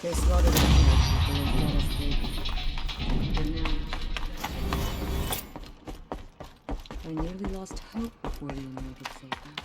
They slaughtered our people and brought us babies. But now, I nearly lost hope before Leonore could save them.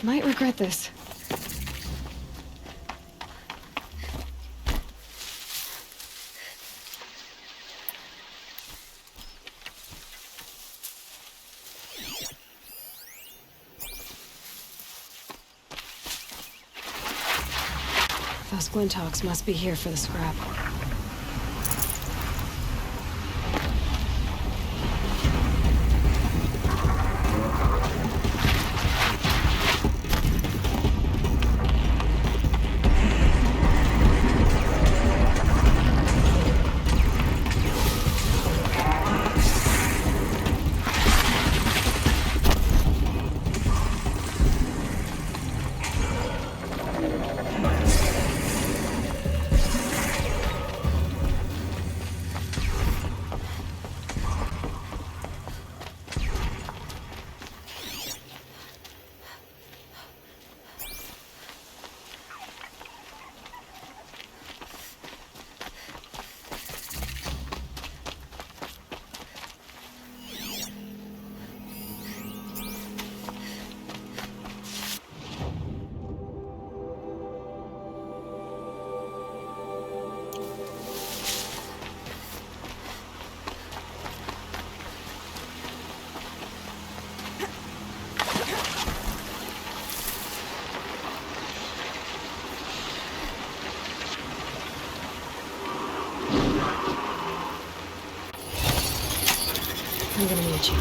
Might regret this. Those Glinthawks must be here for the scrap. I'm gonna need you.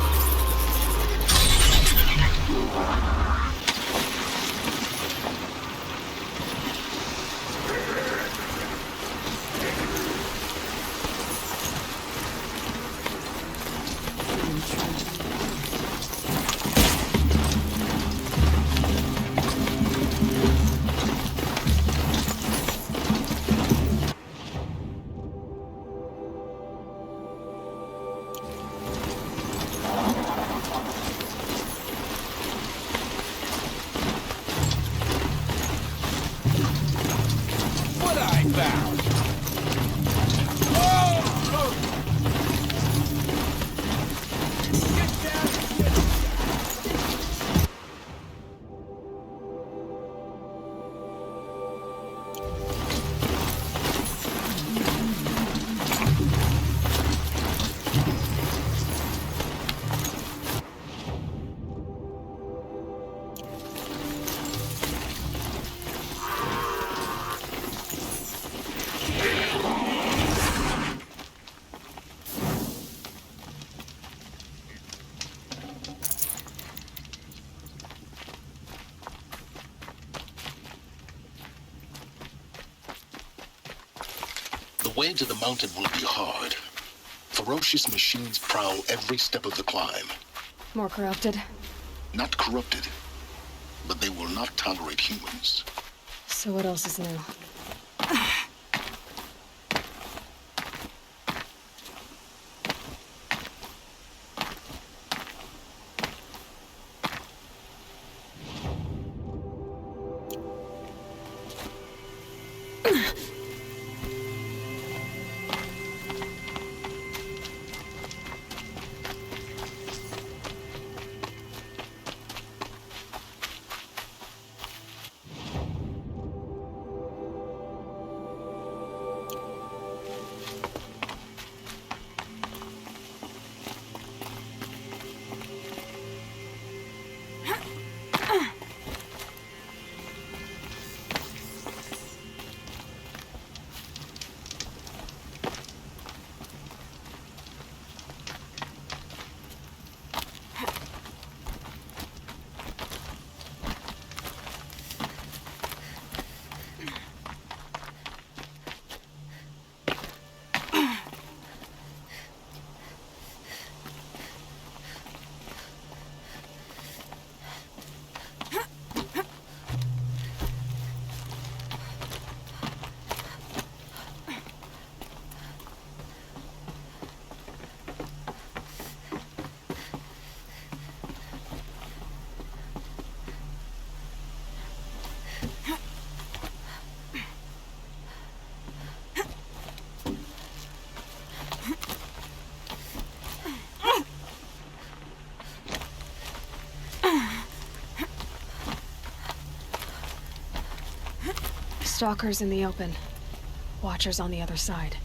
The way to the mountain will be hard. Ferocious machines prowl every step of the climb. More corrupted. Not corrupted, but they will not tolerate humans. So what else is new? Stalkers in the open. Watchers on the other side.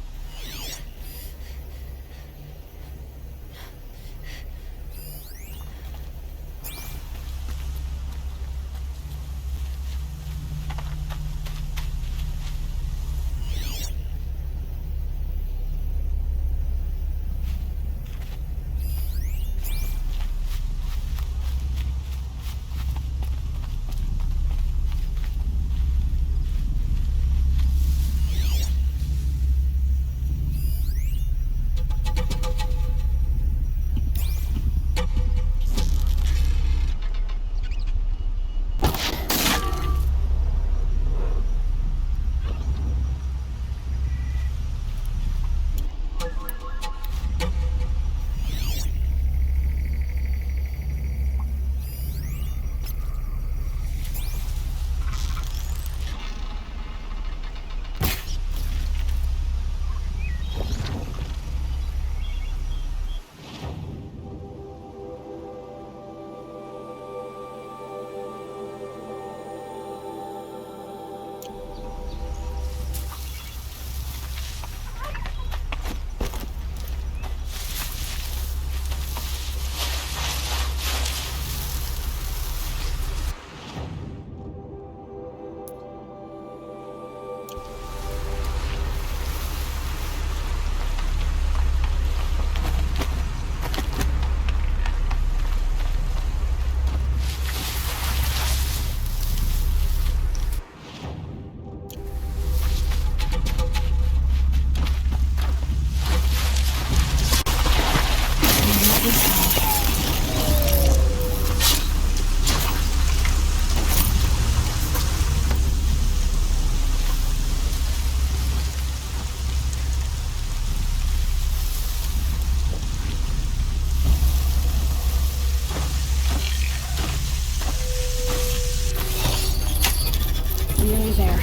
Nearly there.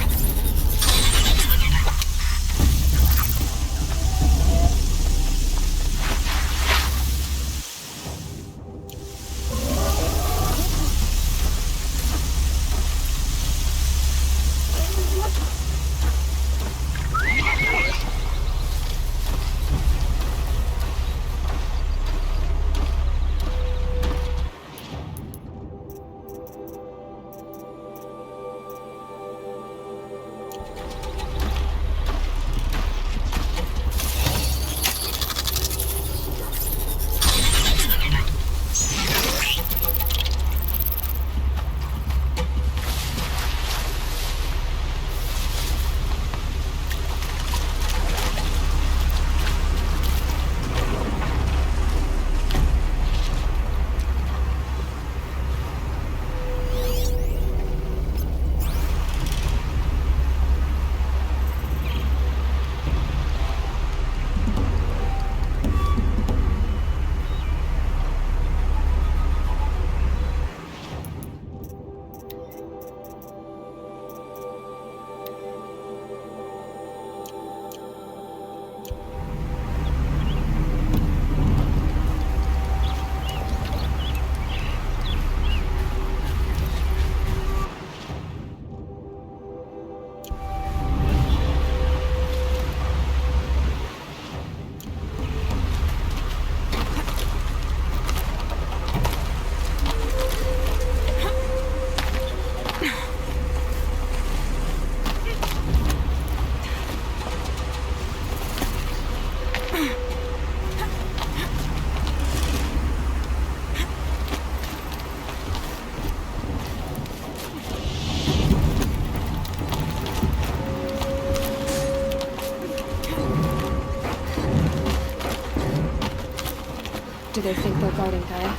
Do they think they're guarding Gaia?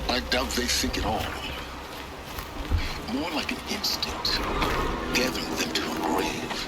I doubt they think at all. More like an instinct, gathering them to a grave.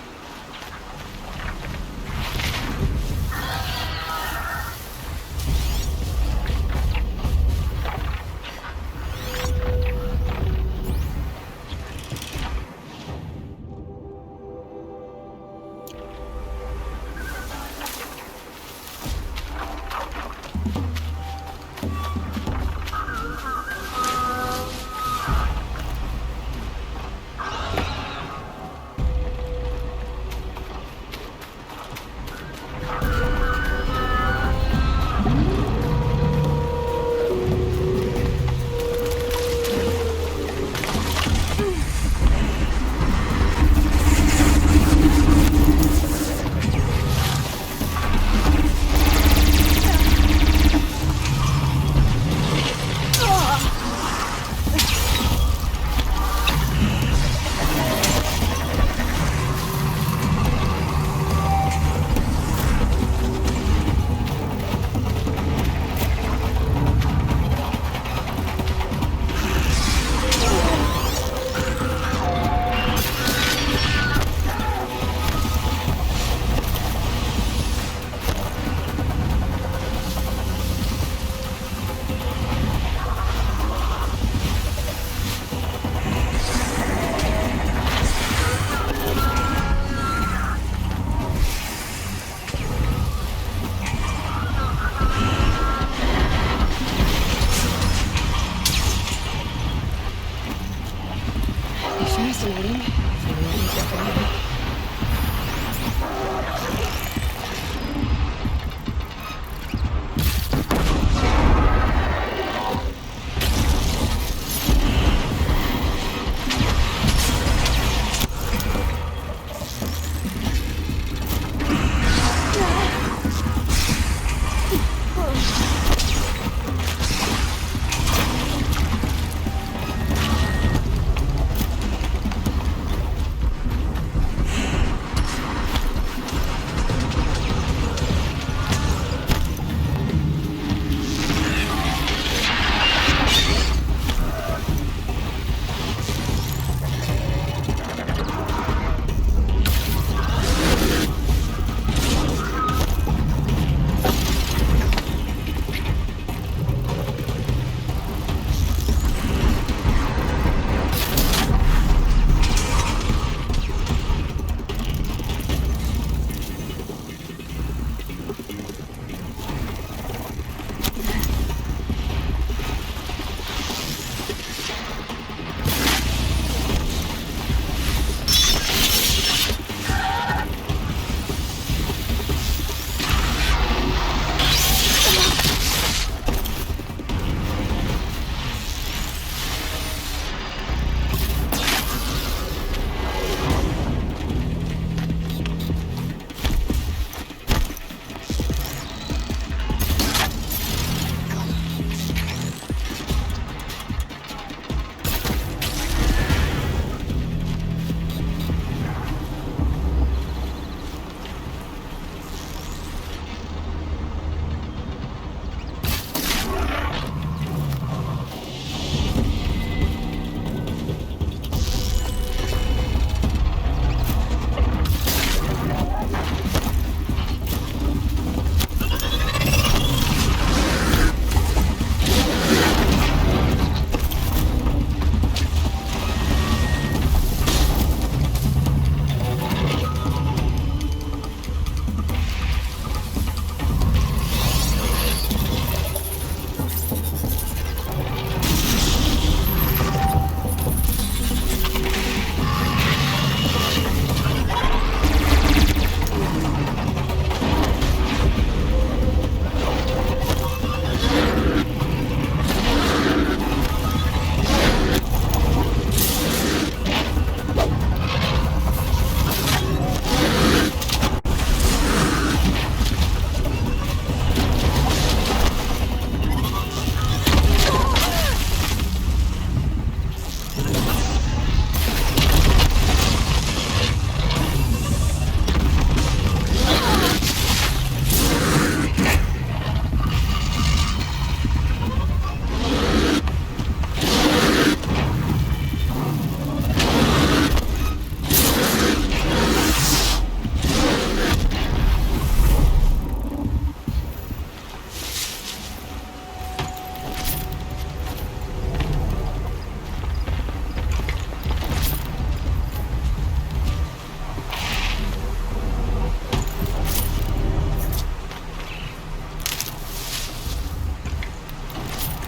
Fascinating. If I didn't get from him.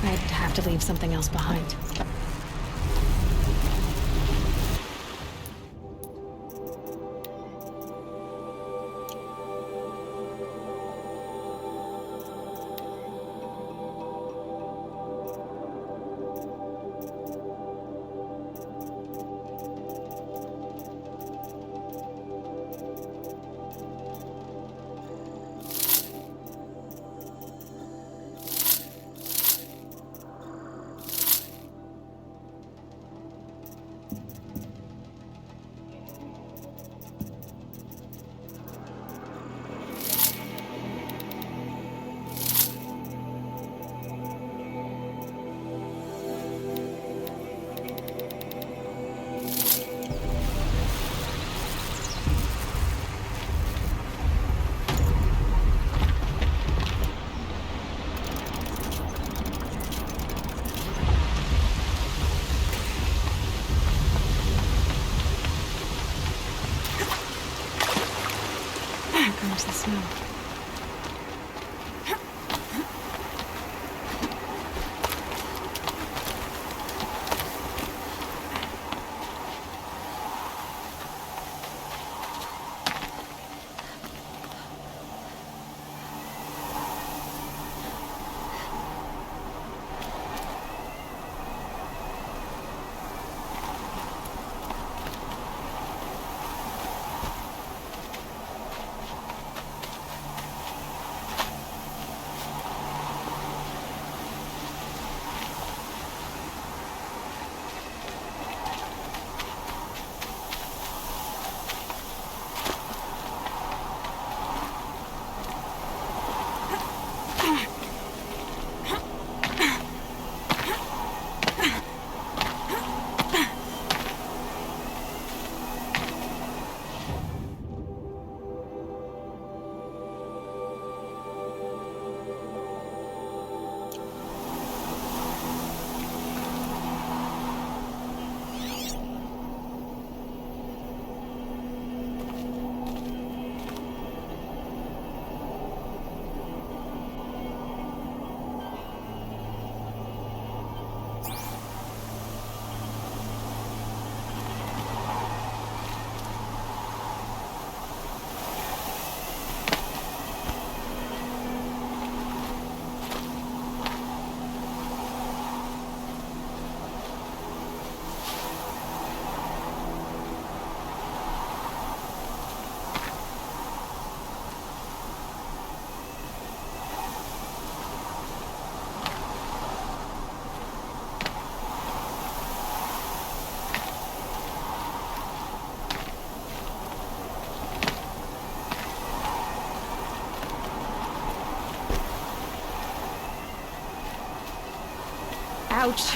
I'd have to leave something else behind. Comes the snow. Ouch.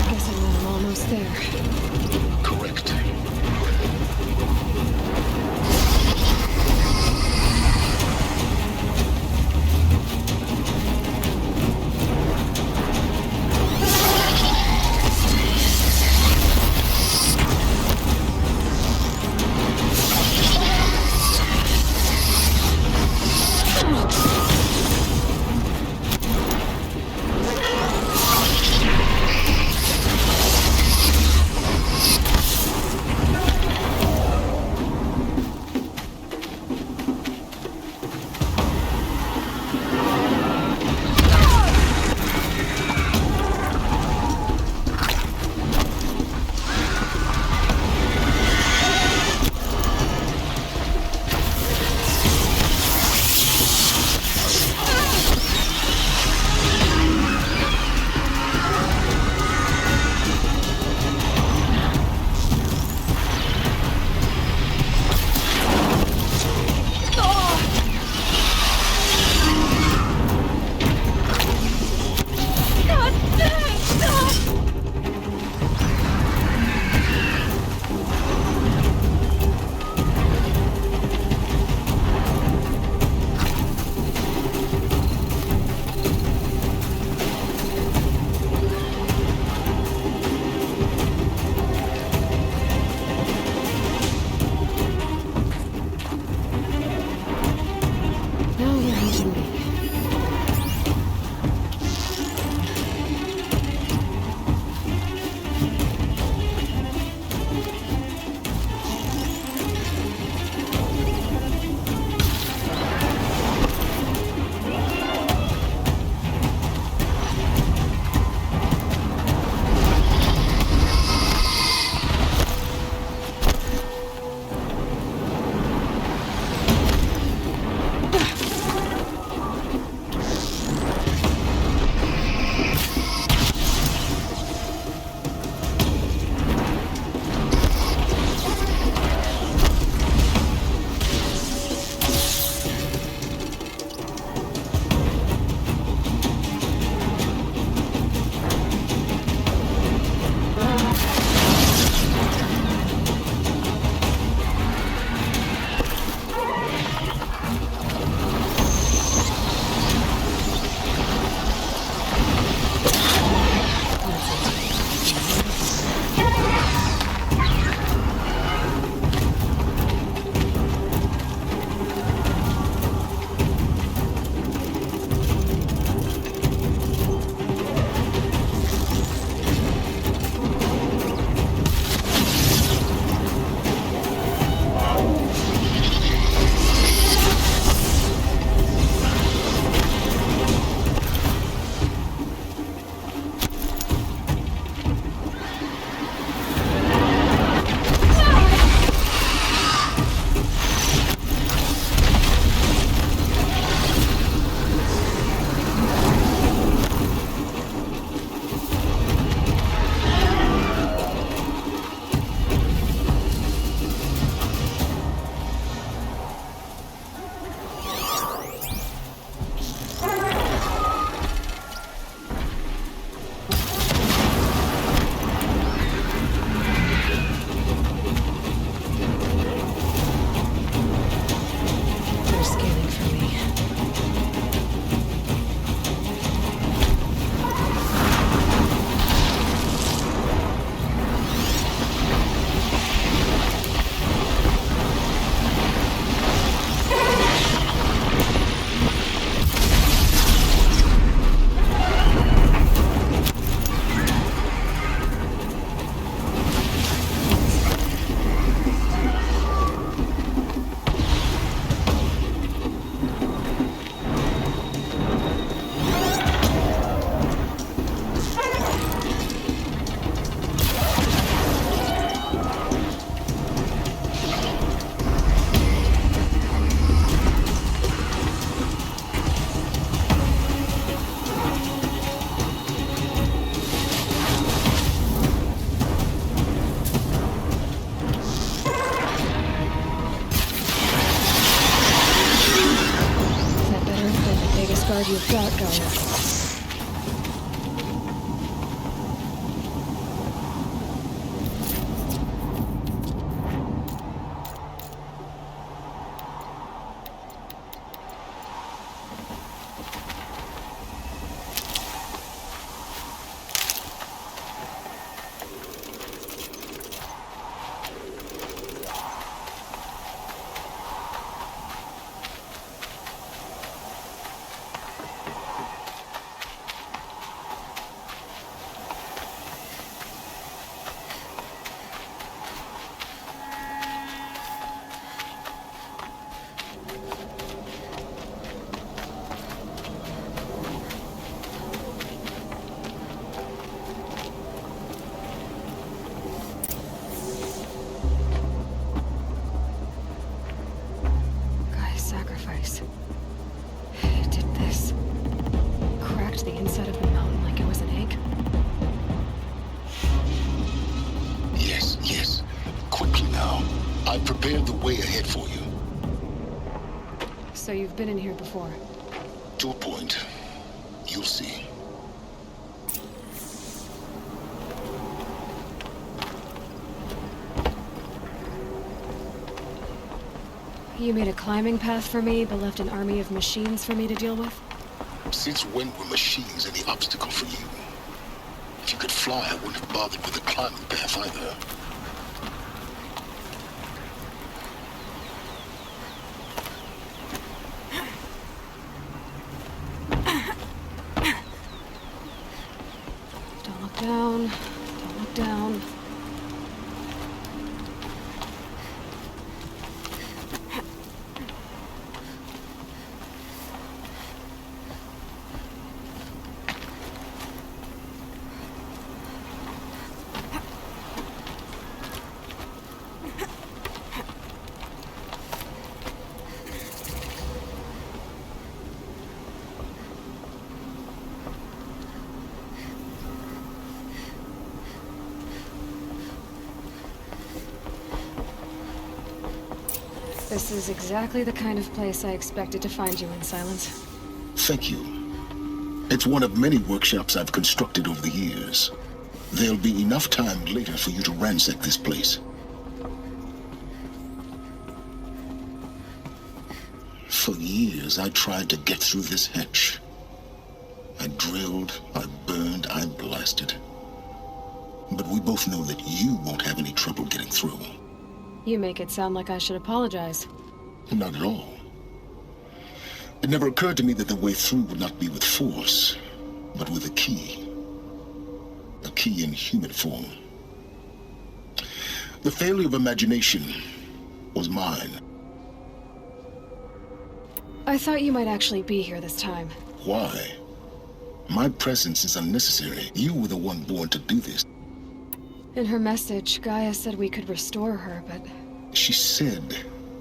Guessing that I'm almost there. Correct. Got Gaia. Sacrifice. It did this. Cracked the inside of the mountain like it was an egg. Yes, yes. Quickly now. I've prepared the way ahead for you. So you've been in here before? To a point. You'll see. You made a climbing path for me, but left an army of machines for me to deal with? Since when were machines any obstacle for you? If you could fly, I wouldn't have bothered with the climbing path either. Don't look down. Don't look down. This is exactly the kind of place I expected to find you in, Silence. Thank you. It's one of many workshops I've constructed over the years. There'll be enough time later for you to ransack this place. For years, I tried to get through this hatch. I drilled, I burned, I blasted. But we both know that you won't have any trouble getting through. You make it sound like I should apologize. Not at all. It never occurred to me that the way through would not be with force, but with a key. A key in human form. The failure of imagination was mine. I thought you might actually be here this time. Why? My presence is unnecessary. You were the one born to do this. In her message, Gaia said we could restore her, but... She said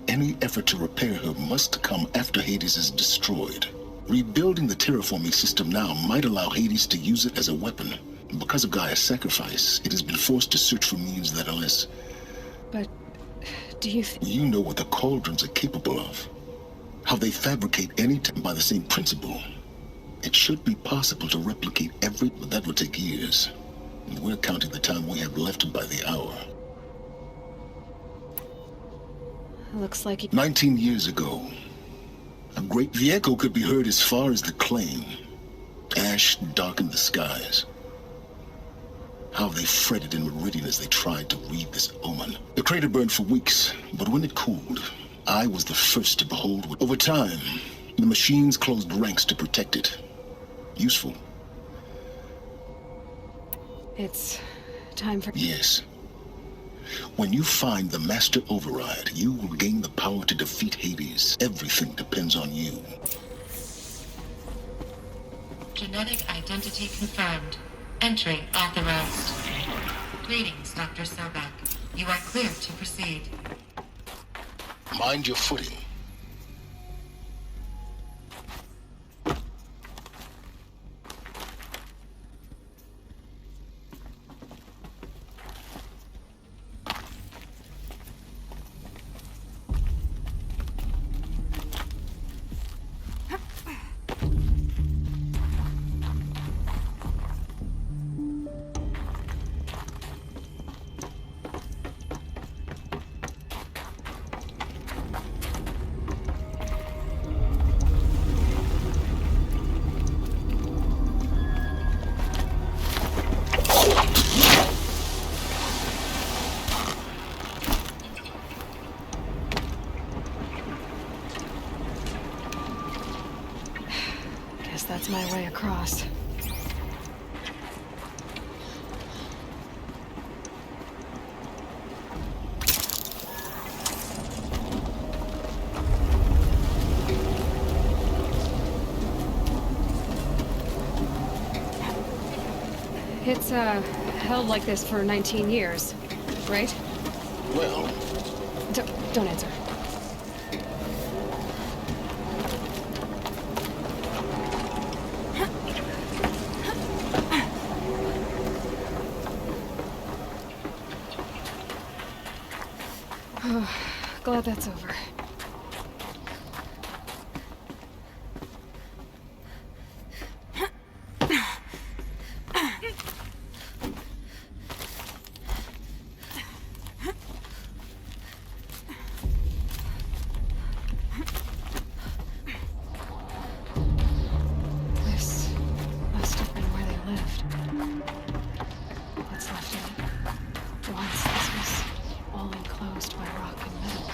any effort to repair her must come after Hades is destroyed. Rebuilding the terraforming system now might allow Hades to use it as a weapon. Because of Gaia's sacrifice, it has been forced to search for means that are less... But... do you You know what the cauldrons are capable of. How they fabricate anything by the same principle. It should be possible to replicate every... but that would take years. And we're counting the time we have left by the hour. Looks like 19 years ago, the echo could be heard as far as the claim. Ash darkened the skies. How they fretted in Meridian as they tried to read this omen. The crater burned for weeks, but when it cooled, I was the first to behold what... Over time, the machines closed ranks to protect it. Useful. it's time for... Yes. When you find the Master Override, you will gain the power to defeat Hades. Everything depends on you. Genetic identity confirmed. Entry authorized. Greetings, Dr. Sobek. You are clear to proceed. Mind your footing. That's my way across. It's, held like this for 19 years, right? Well, Don't answer. Glad that's over. This must have been where they lived. What's left of it? Once this was all enclosed by rock and metal.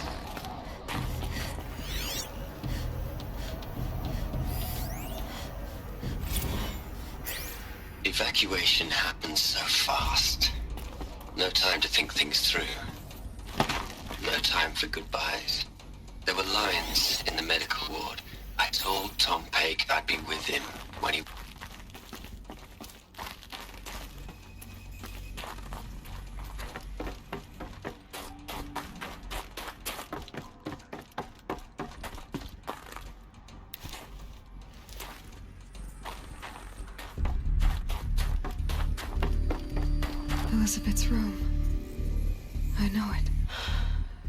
Evacuation happens so fast. No time to think things through. No time for goodbyes. There were lines in the medical ward. I told Tom Paik I'd be with him when he... Elizabeth's room. I know it.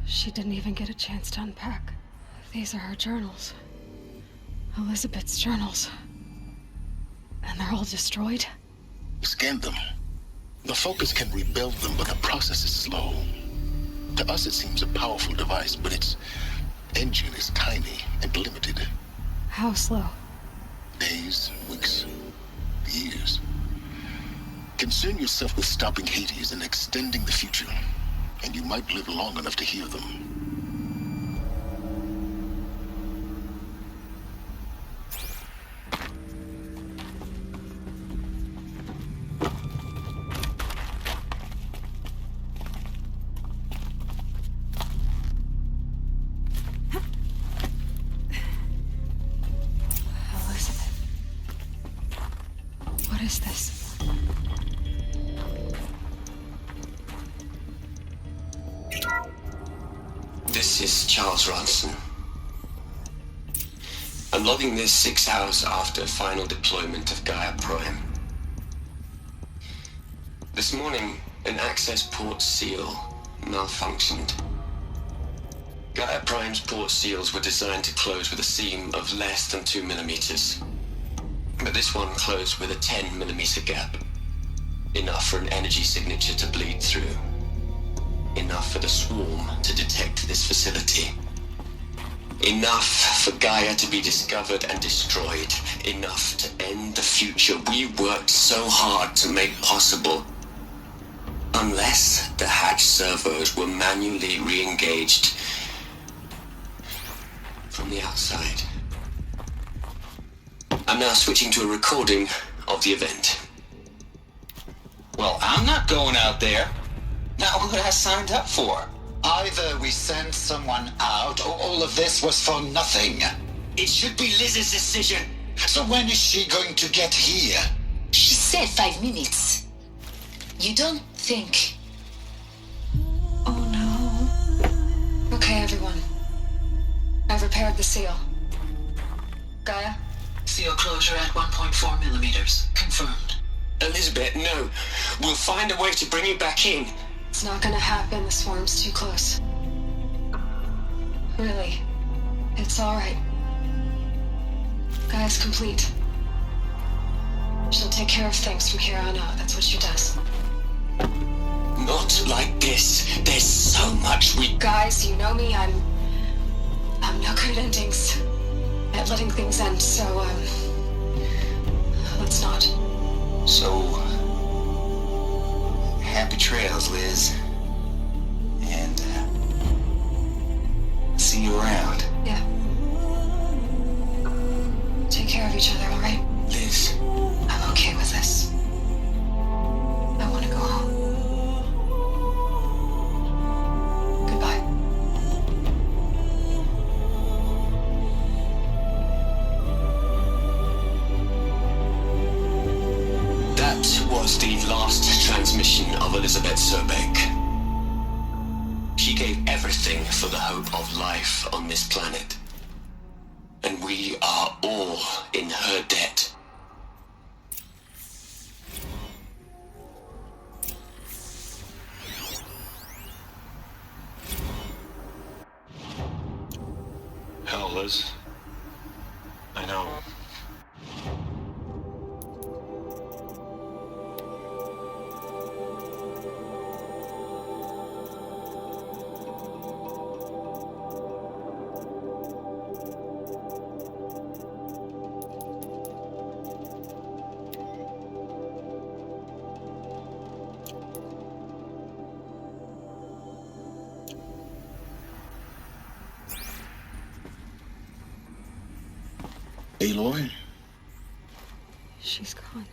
She didn't even get a chance to unpack. These are her journals. Elizabeth's journals. And they're all destroyed? scan them. The Focus can rebuild them, but the process is slow. To us, it seems a powerful device, but its engine is tiny and limited. How slow? Days, weeks, years. Concern yourself with stopping Hades and extending the future, and you might live long enough to hear them. Elizabeth. What is this? This is Charles Ronson. I'm logging this 6 hours after final deployment of Gaia Prime. This morning, an access port seal malfunctioned. Gaia Prime's port seals were designed to close with a seam of less than 2 millimeters. But this one closed with a 10 millimeter gap. Enough for an energy signature to bleed through. Enough for the swarm to detect this facility. Enough for Gaia to be discovered and destroyed. Enough to end the future we worked so hard to make possible. Unless the hatch servos were manually re-engaged from the outside. I'm now switching to a recording of the event. Well, I'm not going out there. Not what I signed up for. Either we send someone out, or all of this was for nothing. It should be Liz's decision. So when is she going to get here? She said 5 minutes. You don't think... Oh no. Okay, everyone. I've repaired the seal. Gaia? Seal closure at 1.4 millimeters. Confirmed. Elizabeth, no. We'll find a way to bring you back in. It's not gonna happen. The swarm's too close. Really. It's alright. Gaia's complete. She'll take care of things from here on out. That's what she does. Not like this. There's so much we... Guys, you know me. I'm no good at endings. At letting things end, so, let's not. So... happy trails, Liz. And, see you around. Yeah. Take care of each other, alright? Liz. please. I'm okay with this. I want to go home. Goodbye. That was the last transmission of Elizabeth Sobek. She gave everything for the hope of life on this planet. And we are all in her debt. Hell, Liz. I know. Aloy? She's gone.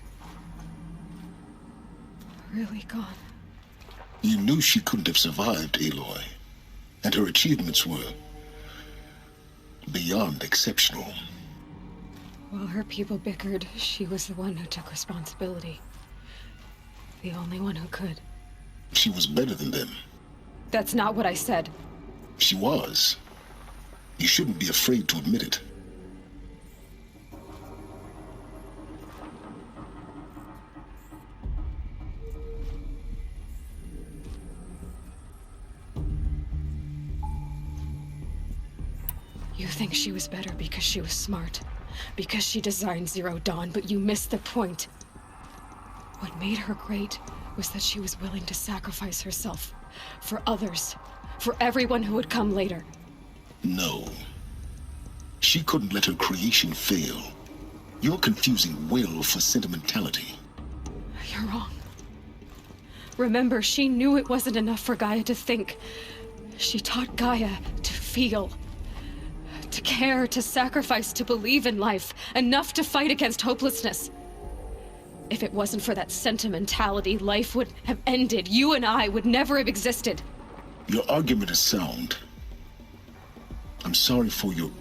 Really gone. You knew she couldn't have survived, Aloy. And her achievements were beyond exceptional. While her people bickered, she was the one who took responsibility. The only one who could. She was better than them. That's not what I said. She was. You shouldn't be afraid to admit it. You think she was better because she was smart, because she designed Zero Dawn, but you missed the point. What made her great was that she was willing to sacrifice herself for others, for everyone who would come later. No. She couldn't let her creation fail. You're confusing will for sentimentality. You're wrong. Remember, she knew it wasn't enough for Gaia to think. She taught Gaia to feel. To care, to sacrifice, to believe in life, enough to fight against hopelessness. If it wasn't for that sentimentality, life would have ended. You and I would never have existed. Your argument is sound. I'm sorry for your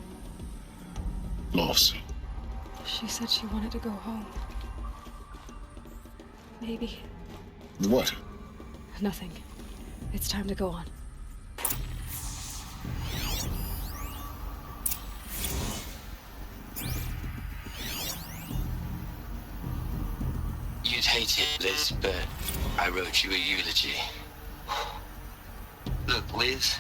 loss. She said she wanted to go home. Maybe. What? Nothing. It's time to go on. You'd hate it, Liz, but I wrote you a eulogy. Look, Liz.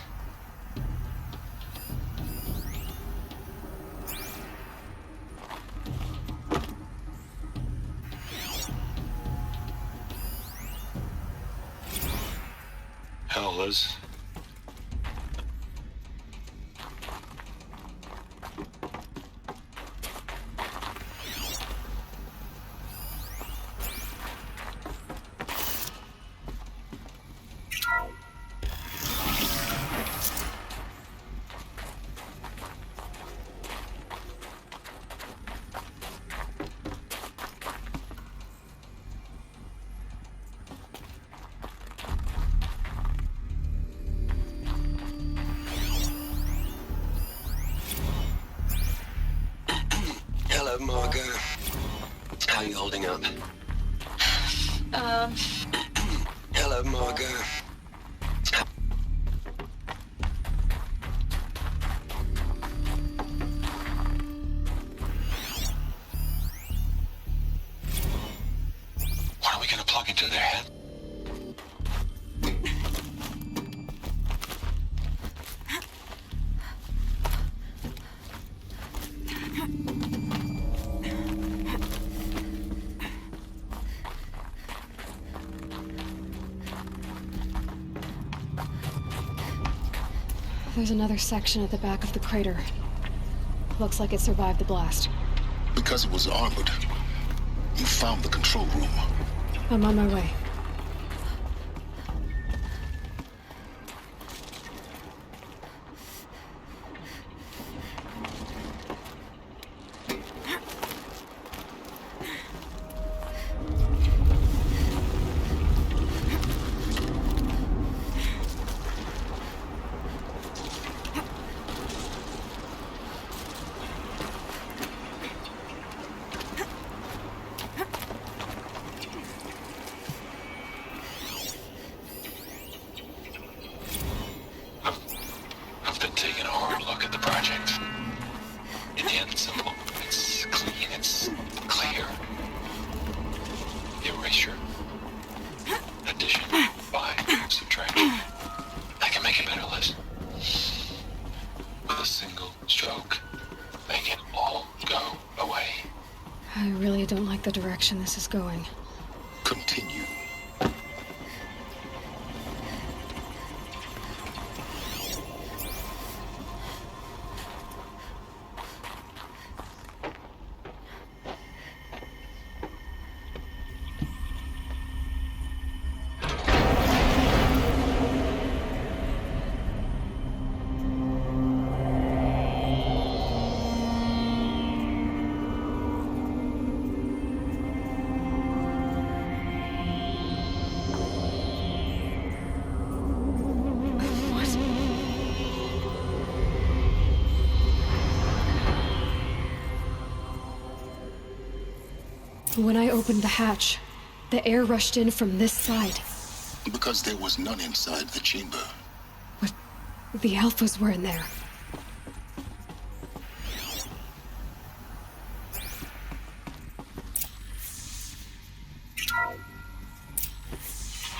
Hell, Liz. Hello, Margot. How are you holding up? Hello, Margot. What are we gonna plug into their head? There's another section at the back of the crater. Looks like it survived the blast. Because it was armored. You found the control room. I'm on my way. the direction this is going. Continue. When I opened the hatch, the air rushed in from this side. Because there was none inside the chamber. But the Alphas were in there.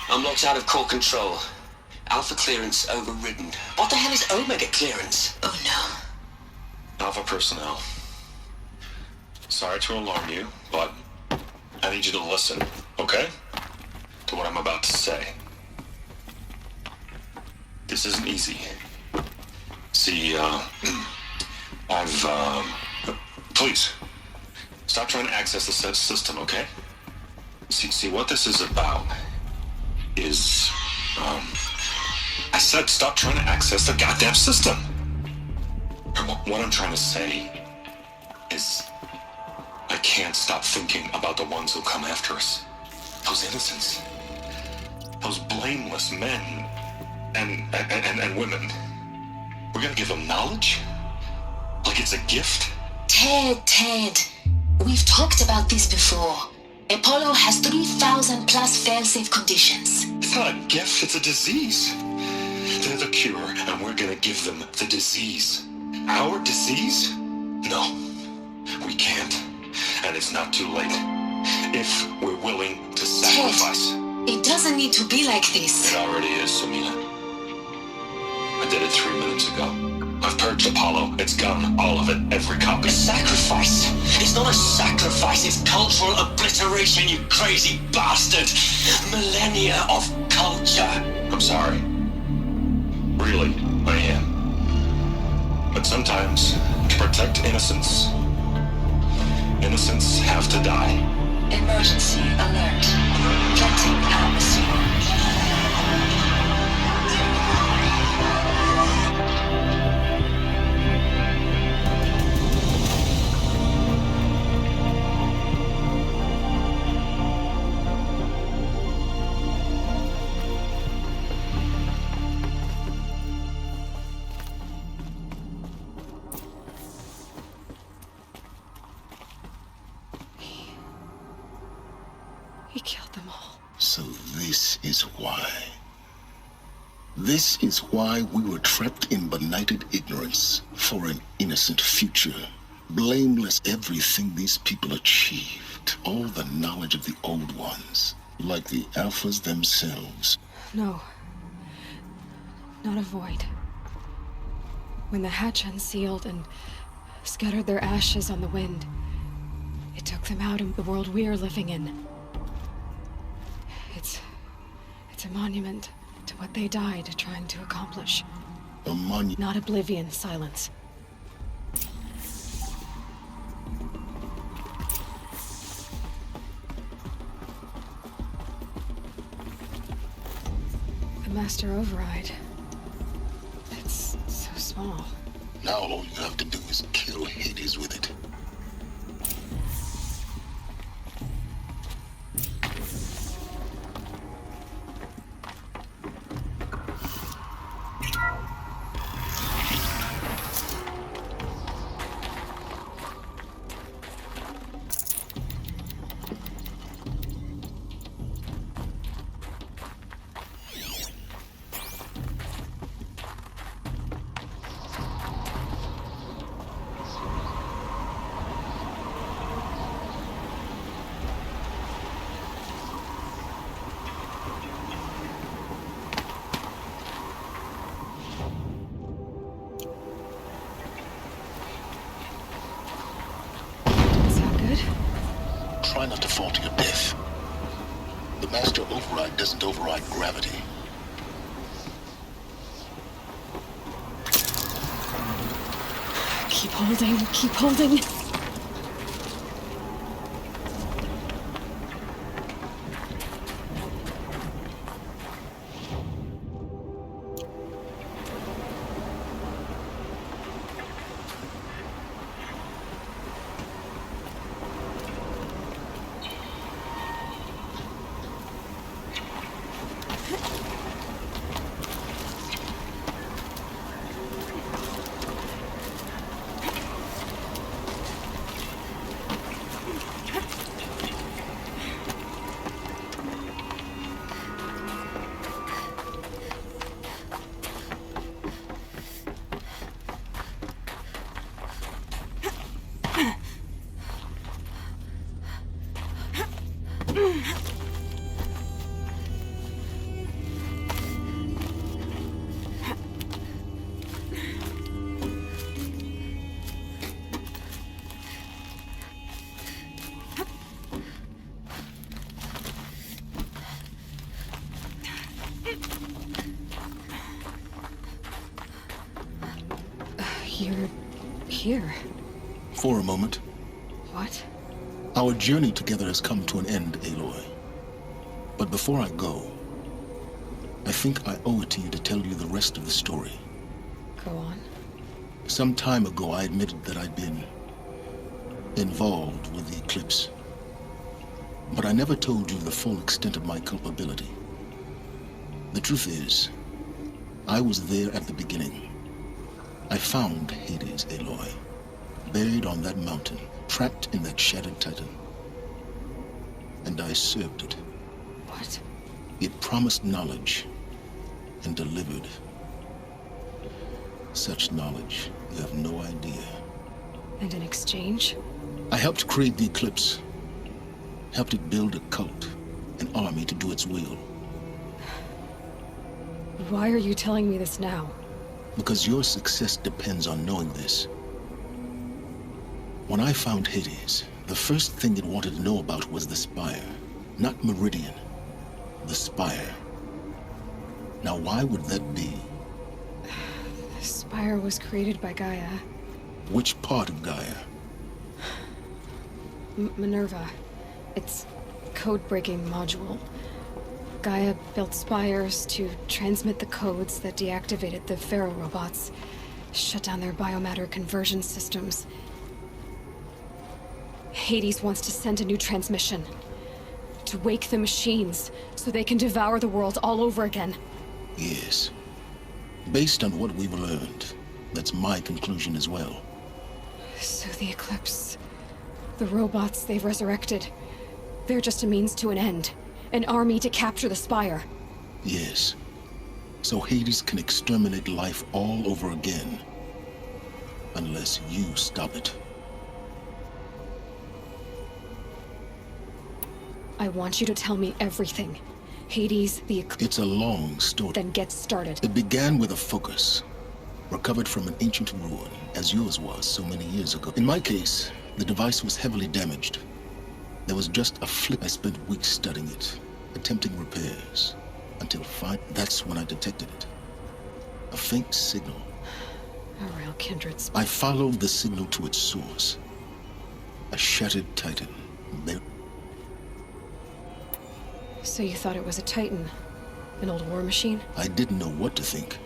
I'm locked out of core control. Alpha clearance overridden. What the hell is Omega clearance? Oh no. Alpha personnel. Sorry to alarm you, but I need you to listen, okay? To what I'm about to say. This isn't easy. See, please, stop trying to access the system, okay? See, what this is about is, I said stop trying to access the goddamn system. What I'm trying to say is, I can't stop thinking about the ones who come after us. Those innocents. Those blameless men and women. We're gonna give them knowledge? Like it's a gift? Ted. We've talked about this before. Apollo has 3,000 plus fail-safe conditions. It's not a gift, it's a disease. They're the cure, and we're gonna give them the disease. Our disease? No, we can't. And it's not too late. If we're willing to sacrifice. Ted, it doesn't need to be like this. It already is, Samina. I did it 3 minutes ago. I've purged Apollo. It's gone. All of it. Every copy. A sacrifice? It's not a sacrifice, it's cultural obliteration, you crazy bastard! Millennia of culture! I'm sorry. Really, I am. But sometimes, to protect innocence, innocents have to die. Emergency alert. Planting atmosphere. He killed them all. So this is why. This is why we were trapped in benighted ignorance for an innocent future. Blameless everything these people achieved. All the knowledge of the old ones. Like the Alphas themselves. No. Not a void. When the hatch unsealed and scattered their ashes on the wind, it took them out of the world we are living in. It's a monument to what they died trying to accomplish. A monument. Not oblivion, silence. The master override. It's so small. Now all you have to do is kill Hades with it. fall to your death. The master override doesn't override gravity. Keep holding, keep holding. You're here. For a moment. What? Our journey together has come to an end, Aloy. But before I go, I think I owe it to you to tell you the rest of the story. Go on. Some time ago, I admitted that I'd been involved with the eclipse. But I never told you the full extent of my culpability. The truth is, I was there at the beginning. I found Hades, Aloy, buried on that mountain, trapped in that shattered titan. And I served it. What? It promised knowledge and delivered. Such knowledge, you have no idea. And in exchange? I helped create the eclipse. Helped it build a cult, an army to do its will. Why are you telling me this now? Because your success depends on knowing this. When I found Hades, the first thing it wanted to know about was the Spire. Not Meridian. The Spire. Now why would that be? The Spire was created by Gaia. Which part of Gaia? Minerva. It's code-breaking module. Gaia built spires to transmit the codes that deactivated the Pharaoh robots, shut down their biomatter conversion systems. Hades wants to send a new transmission. To wake the machines, so they can devour the world all over again. Yes. Based on what we've learned, that's my conclusion as well. So the Eclipse, the robots they've resurrected, they're just a means to an end. An army to capture the Spire. Yes. So Hades can exterminate life all over again. Unless you stop it. I want you to tell me everything. Hades, the Eclipse... It's a long story. Then get started. It began with a focus. Recovered from an ancient ruin, as yours was so many years ago. In my case, the device was heavily damaged. There was just a flip. I spent weeks studying it, attempting repairs, until that's when I detected it. A faint signal. A real kindred I followed the signal to its source. A shattered titan. So you thought it was a Titan? An old war machine? I didn't know what to think.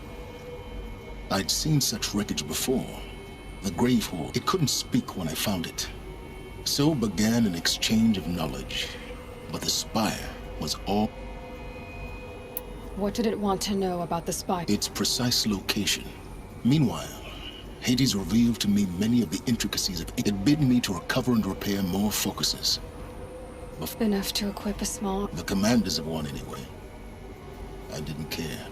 I'd seen such wreckage before. The Grave Horde. It couldn't speak when I found it. So began an exchange of knowledge. But the Spire was all... What did it want to know about the Spire? Its precise location. Meanwhile, Hades revealed to me many of the intricacies of it. It bid me to recover and repair more focuses. Enough to equip a small... The commanders of one, anyway. I didn't care.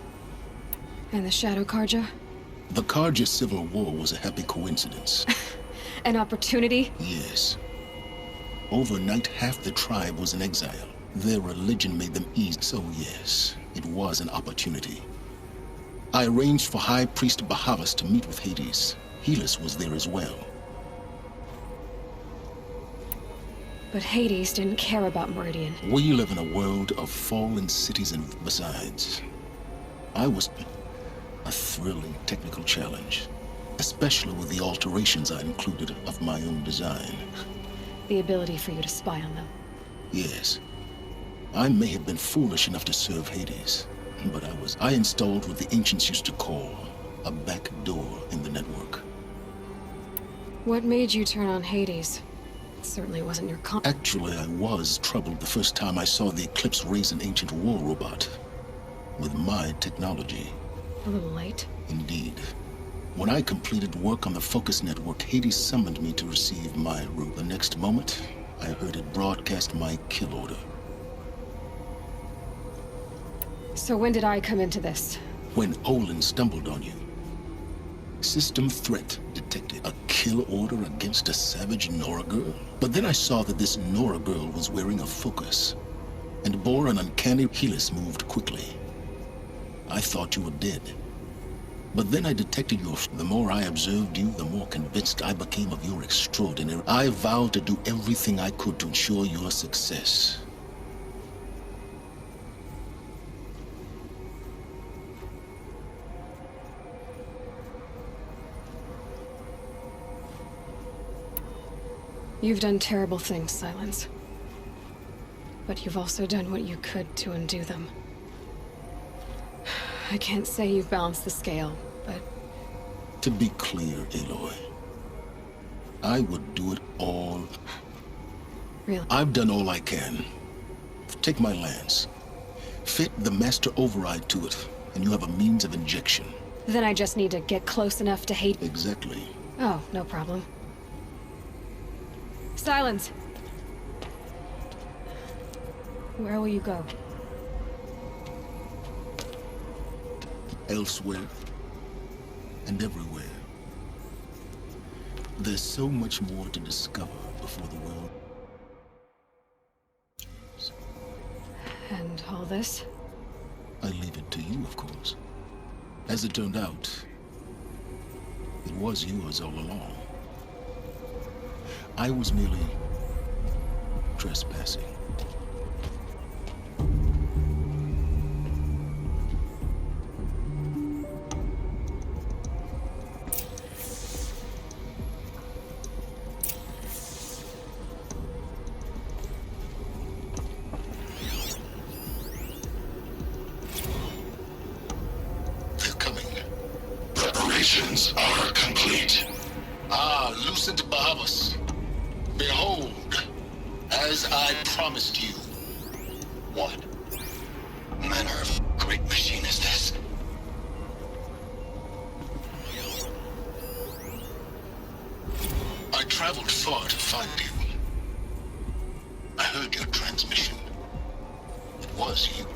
And the Shadow Karja? The Karja civil war was a happy coincidence. An opportunity? Yes. Overnight, half the tribe was in exile. Their religion made them easy. So yes, it was an opportunity. I arranged for High Priest Bahavas to meet with Hades. Helis was there as well. But Hades didn't care about Meridian. We live in a world of fallen cities and besides. I was a thrilling technical challenge, especially with the alterations I included of my own design. The ability for you to spy on them. Yes. I may have been foolish enough to serve Hades, but I installed what the ancients used to call a back door in the network. What made you turn on Hades? It certainly wasn't your Actually, I was troubled the first time I saw the Eclipse raise an ancient war robot. With my technology. A little late. Indeed. When I completed work on the Focus Network, Hades summoned me to receive my route. The next moment, I heard it broadcast my kill order. So when did I come into this? When Olin stumbled on you. System threat detected. A kill order against a savage Nora girl. But then I saw that this Nora girl was wearing a Focus, and bore an uncanny Helis moved quickly. I thought you were dead. But then I detected your... The more I observed you, the more convinced I became of your extraordinary... I vowed to do everything I could to ensure your success. You've done terrible things, Silence. But you've also done what you could to undo them. I can't say you've balanced the scale, but... To be clear, Aloy, I would do it all. Really? I've done all I can. Take my lance. Fit the master override to it, and you have a means of injection. Then I just need to get close enough to hate... Exactly. Oh, no problem. Silence! Where will you go? Elsewhere. And everywhere. There's so much more to discover before the world. And all this? I leave it to you, of course. As it turned out, it was yours all along. I was merely trespassing. They're coming. Preparations are complete. Ah, Lucent Bahamas. Behold, as I promised you. What manner of great machine is this? I traveled far to find you. I heard your transmission. It was you.